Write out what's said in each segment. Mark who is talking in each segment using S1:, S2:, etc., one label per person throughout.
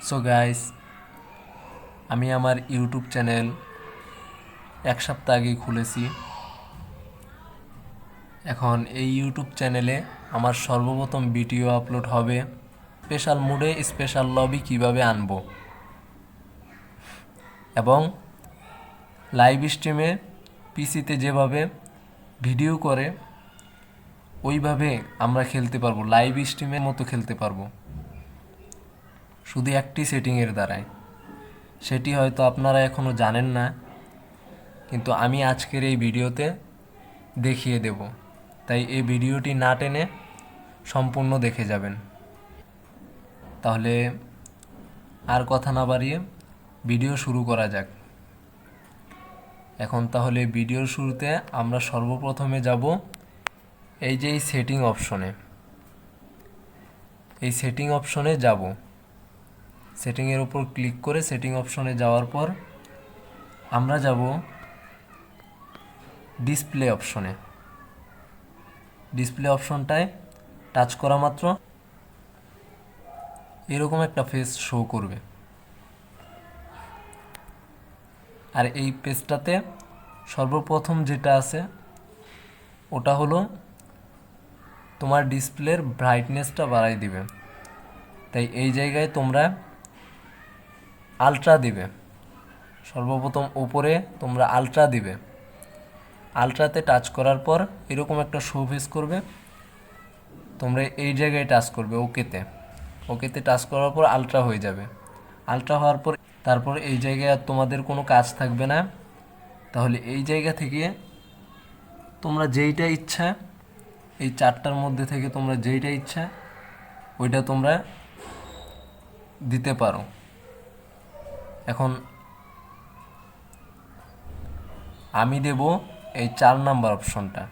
S1: So guys, আমি আমার YouTube channel এক সপ্তাহ আগে খুলেছি। এখন এই ইউটিউব চ্যানেলে আমার সর্বপ্রথম ভিডিও আপলোড হবে স্পেশাল মুডে স্পেশাল লবি কিভাবে আনবো, এবং লাইভ স্ট্রিমে পিসিতে যেভাবে ভিডিও করে ওইভাবে আমরা খেলতে পারবো, লাইভ স্ট্রিমের মতো খেলতে পারবো শুধু একটি সেটিংয়ের দ্বারাই। সেটি হয়তো আপনারা এখনও জানেন না, কিন্তু আমি আজকের এই ভিডিওতে দেখিয়ে দেব। তাই এই ভিডিওটি না টেনে সম্পূর্ণ দেখে যাবেন। তাহলে আর কথা না বাড়িয়ে ভিডিও শুরু করা যাক। এখন তাহলে ভিডিওর শুরুতে আমরা সর্বপ্রথমে যাব এই যে এই সেটিং অপশনে। এই সেটিং অপশনে যাব, সেটিংয়ের উপর ক্লিক করে সেটিং অপশনে যাওয়ার পর আমরা যাব ডিসপ্লে অপশনে। ডিসপ্লে অপশনটায় টাচ করা মাত্র এরকম একটা ফেস শো করবে, আর এই পেজটাতে সর্বপ্রথম যেটা আছে ওটা হলো তোমার ডিসপ্লের ব্রাইটনেসটা বাড়াই দিবে। তাই এই জায়গায় তোমরা আলট্রা দিবে, সর্বপ্রথম উপরে তোমরা আলট্রা দিবে। আলট্রাতে টাচ করার পর এরকম একটা শো ফেস করবে, তোমরা এই জায়গায় টাচ করবে ওকেতে। ওকেতে টাচ করার পর আলট্রা হয়ে যাবে। আলট্রা হওয়ার পর তারপর এই জায়গায় আর তোমাদের কোনো কাজ থাকবে না। তাহলে এই জায়গা থেকে তোমরা যেইটা ইচ্ছা, এই চারটার মধ্যে থেকে তোমরা যেইটা ইচ্ছা ওইটা তোমরা দিতে পারো। এখন আমি দেব এই 4 নাম্বার অপশনটা।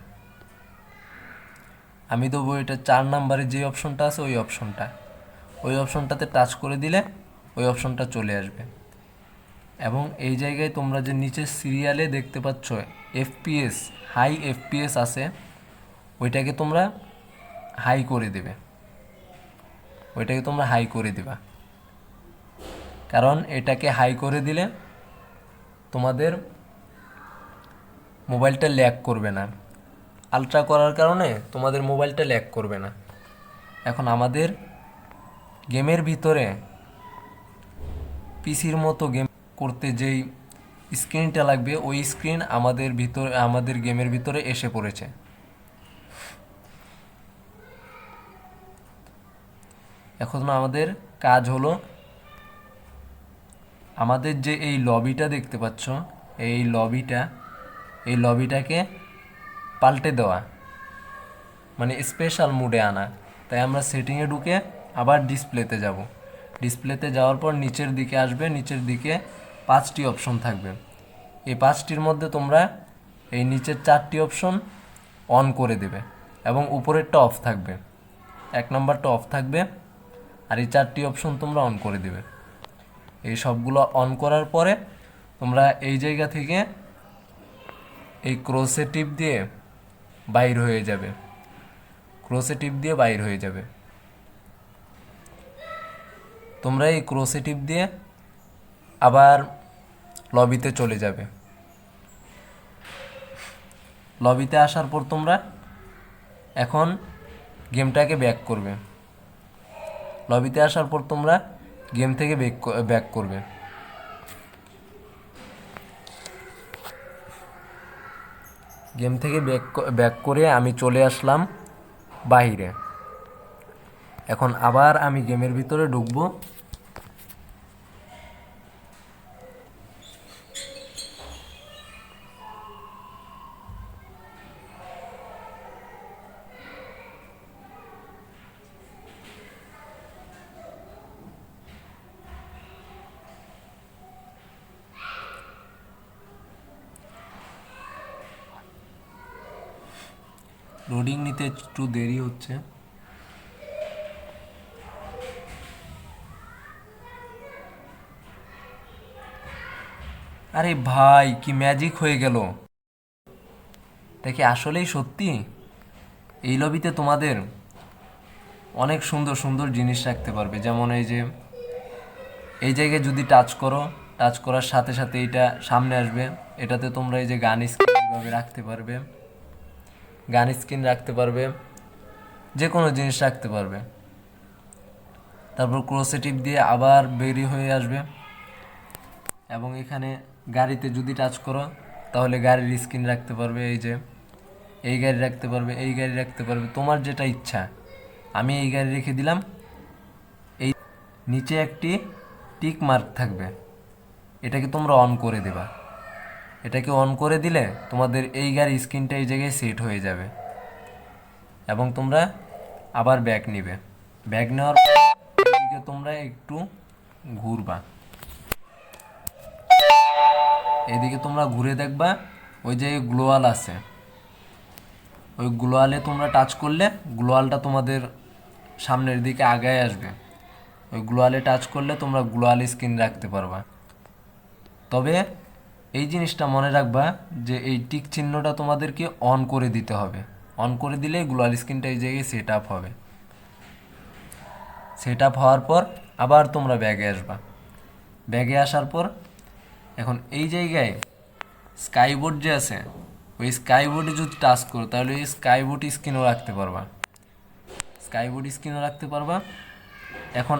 S1: আমি দেবো এটা 4 নাম্বারে যে অপশনটা আছে ওই অপশনটা। ওই অপশনটাতে টাচ করে দিলে ওই অপশনটা চলে আসবে। এবং এই জায়গায় তোমরা যে নিচে সিরিয়ালে দেখতে পাচ্ছ এফপিএস, হাই এফপিএস আছে, ওইটাকে তোমরা হাই করে দেবে। ওইটাকে তোমরা হাই করে দিবা, কারণ এটাকে হাই করে দিলে তোমাদের মোবাইলটা ল্যাগ করবে না। আলট্রা করার কারণে তোমাদের মোবাইলটা ল্যাগ করবে না। এখন আমাদের গেমের ভিতরে পিসির মতো গেম করতে যেই স্ক্রিনটা লাগবে ওই স্ক্রিন আমাদের গেমের ভিতরে এসে পড়েছে। এখন আমাদের কাজ হলো আমাদের যে এই লবিটা দেখতে পাচ্ছ, এই লবিটাকে পাল্টে দেওয়া, মানে স্পেশাল মুডে আনা। তাই আমরা সেটিংয়ে ঢুকে আবার ডিসপ্লেতে যাব। ডিসপ্লেতে যাওয়ার পর নিচের দিকে আসবে, নিচের দিকে 5টি অপশন থাকবে। এই 5টির মধ্যে তোমরা এই নিচের 4টি অপশন অন করে দেবে এবং উপরেরটা অফ থাকবে। 1 নাম্বারটা অফ থাকবে, আর এই 4টি অপশন তোমরা অন করে দেবে। এই সবগুলো অন করার পরে তোমরা এই জায়গা থেকে এই ক্রোসে টিপ দিয়ে বাইর হয়ে যাবে। ক্রোসে টিপ দিয়ে বাইর হয়ে যাবে। তোমরা এই ক্রোসে টিপ দিয়ে আবার লবিতে চলে যাবে। লবিতে আসার পর তোমরা এখন গেমটাকে ব্যাক করবে। লবিতে আসার পর তোমরা গেম থেকে ব্যাক করবে। গেম থেকে ব্যাক করে আমি চলে আসলাম বাইরে। এখন আবার আমি গেমের ভিতরে ঢুকবো। লোডিং নিতে একটু দেরি হচ্ছে। আরে ভাই, কি ম্যাজিক হয়ে গেল! দেখি আসলেই সত্যি এই লবিতে তোমাদের অনেক সুন্দর সুন্দর জিনিস রাখতে পারবে। যেমন এই যে এই জায়গায় যদি টাচ করো, টাচ করার সাথে সাথে এটা সামনে আসবে। এটাতে তোমরা এই যে গান স্ক্রিন এইভাবে রাখতে পারবে, গান স্ক্রিন রাখতে পারবে, যে কোনো জিনিস রাখতে পারবে। তারপর ক্রসে টিপ দিয়ে আবার বেরিয়ে হয়ে আসবে এবং এখানে গাড়িতে যদি টাচ করো তাহলে গাড়ির স্ক্রিন রাখতে পারবে। এই যে এই গাড়ি রাখতে পারবে, এই গাড়ি রাখতে পারবে, তোমার যেটা ইচ্ছা। আমি এই গাড়ি রেখে দিলাম। এই নিচে একটি টিক মার্ক থাকবে, এটাকে তোমরা অন করে দেবা। এটাকে অন করে দিলে তোমাদের এই গাড়ির স্ক্রিনটা এই জায়গায় সেট হয়ে যাবে এবং তোমরা আবার ব্যাক নিবে। ব্যাক নেওয়ার দিকে তোমরা একটু ঘুরবা, এদিকে তোমরা ঘুরে দেখবা ওই যে গ্লোয়াল আছে, ওই গ্লোয়ালে তোমরা টাচ করলে গ্লোয়ালটা তোমাদের সামনের দিকে আগায় আসবে। ওই গ্লোয়ালে টাচ করলে তোমরা গ্লোয়াল স্ক্রিন রাখতে পারবা। তবে এই জিনিসটা মনে রাখবা যে এই টিক চিহ্নটা তোমাদেরকে অন করে দিতে হবে। অন করে দিলে গ্লোয়াল স্ক্রিনটা এই জায়গায় সেট আপ হবে। সেট আপ হওয়ার পর আবার তোমরা ব্যাগে আসবা। ব্যাগে আসার পর এখন এই জায়গায় স্কাইবোর্ড যে আছে, ওই স্কাইবোর্ডে যদি টাচ করো তাহলে ওই স্কাইবোর্ড স্ক্রিনও রাখতে পারবা, স্কাইবোর্ড স্ক্রিনও রাখতে পারবা। এখন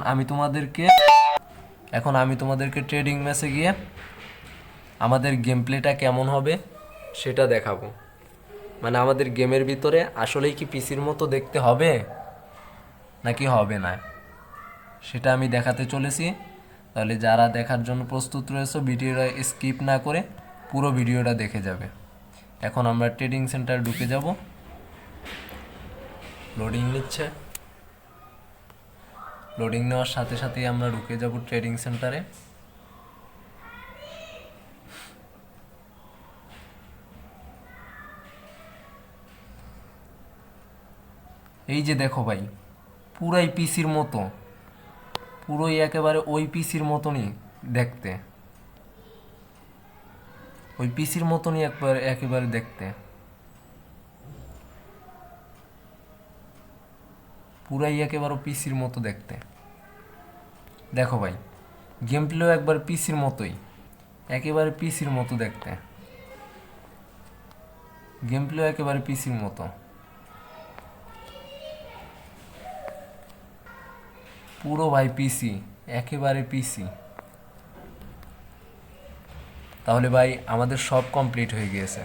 S1: আমি তোমাদেরকে ট্রেডিং ম্যাচে গিয়ে আমাদের গেম প্লেটা কেমন হবে সেটা দেখাবো। মানে আমাদের গেমের ভিতরে আসলেই কি পিসির মতো দেখতে হবে নাকি হবে না, সেটা আমি দেখাতে চলেছি। তাহলে যারা দেখার জন্য প্রস্তুত রয়েছে ভিডিওটা স্কিপ না করে পুরো ভিডিওটা দেখে যাবে। এখন আমরা ট্রেডিং সেন্টার ঢুকে যাব। লোডিং নিচ্ছে, লোডিং নেওয়ার সাথে সাথেই আমরা ঢুকে যাব ট্রেডিং সেন্টারে। এই যে দেখো ভাই, পুরাই পিসির মতো, পুরোই একেবারে ওই পিসির মতনই দেখতে, ওই পিসির মতনই একেবারে দেখতে, পুরাই একেবারে পিসির মতো দেখতে। দেখো ভাই, গেম প্লেও একবার পিসির মতোই, একেবারে পিসির মতো দেখতে, গেম প্লেও একেবারে পিসির মতো, পুরো ভাই পিসি, একেবারে পিসি। তাহলে ভাই আমাদের সব কমপ্লিট হয়ে গিয়েছে।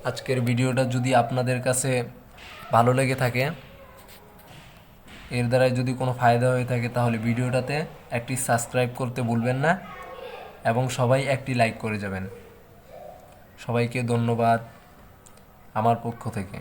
S1: আজকের ভিডিওটা যদি আপনাদের কাছে ভালো লেগে থাকে, এর দ্বারাই যদি কোনো ফায়দা হয়ে থাকে, তাহলে ভিডিওটাতে একটি সাবস্ক্রাইব করতে ভুলবেন না এবং সবাই একটি লাইক করে যাবেন। সবাইকে ধন্যবাদ আমার পক্ষ থেকে।